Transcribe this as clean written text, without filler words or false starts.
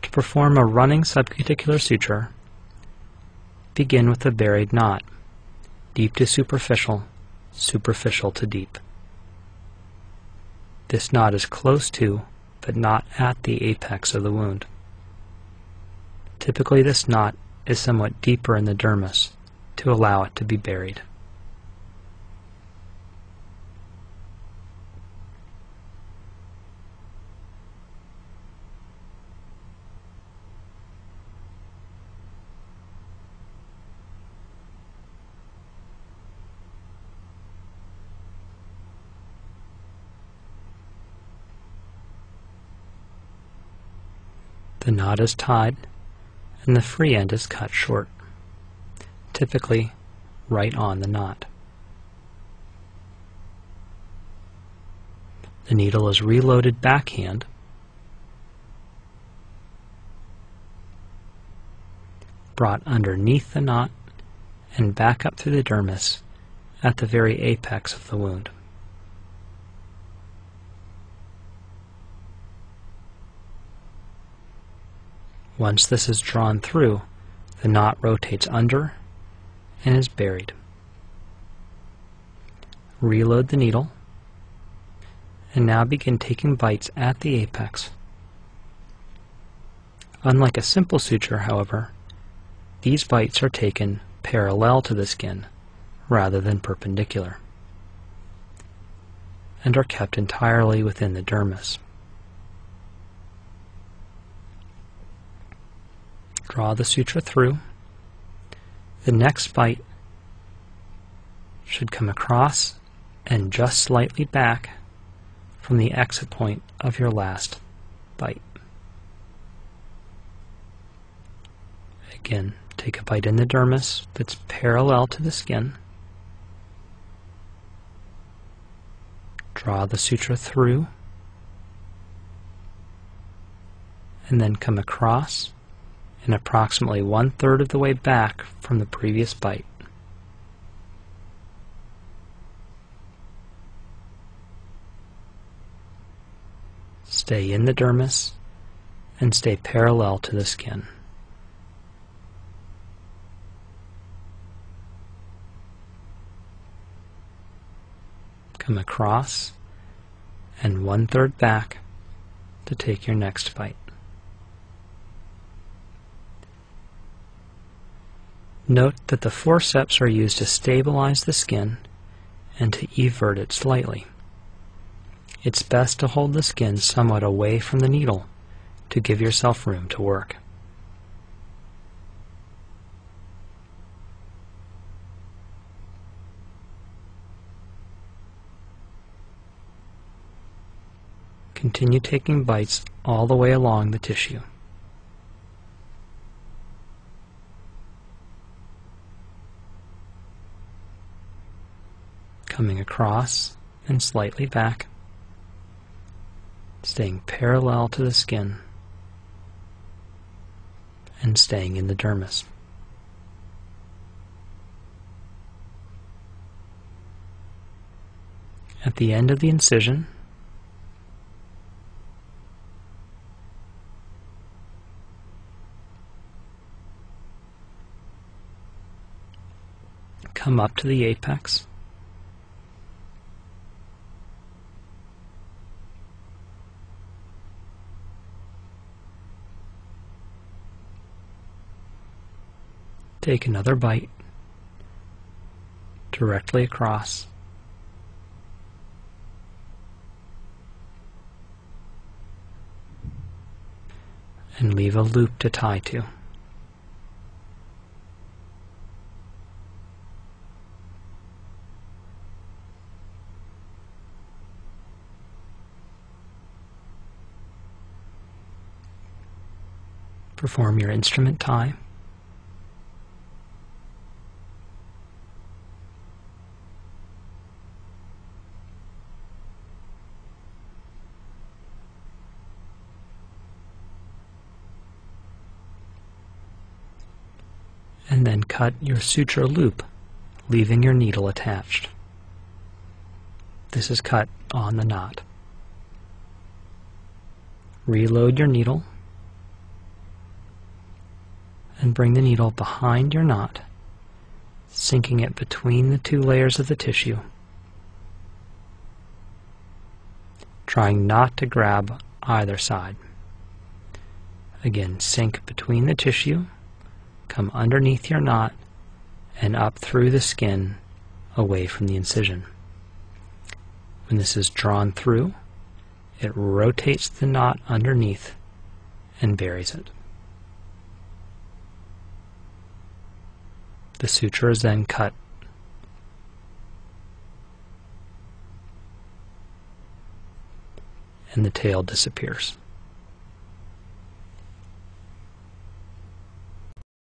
To perform a running subcuticular suture, begin with a buried knot, deep to superficial, superficial to deep. This knot is close to, but not at the apex of the wound. Typically this knot is somewhat deeper in the dermis to allow it to be buried. The knot is tied and the free end is cut short, typically right on the knot. The needle is reloaded backhand, brought underneath the knot and back up through the dermis at the very apex of the wound. Once this is drawn through, the knot rotates under and is buried. Reload the needle, and now begin taking bites at the apex. Unlike a simple suture, however, these bites are taken parallel to the skin rather than perpendicular, and are kept entirely within the dermis. Draw the suture through. The next bite should come across and just slightly back from the exit point of your last bite. Again, take a bite in the dermis that's parallel to the skin. Draw the suture through, and then come across and approximately 1/3 of the way back from the previous bite. Stay in the dermis and stay parallel to the skin. Come across and 1/3 back to take your next bite. Note that the forceps are used to stabilize the skin and to evert it slightly. It's best to hold the skin somewhat away from the needle to give yourself room to work. Continue taking bites all the way along the tissue. Coming across and slightly back, staying parallel to the skin, and staying in the dermis. At the end of the incision, come up to the apex, take another bite directly across, and leave a loop to tie to. Perform your instrument tie. And then cut your suture loop, leaving your needle attached. This is cut on the knot. Reload your needle and bring the needle behind your knot, sinking it between the two layers of the tissue, trying not to grab either side. Again, sink between the tissue, come underneath your knot, and up through the skin away from the incision. When this is drawn through, it rotates the knot underneath and buries it. The suture is then cut, and the tail disappears.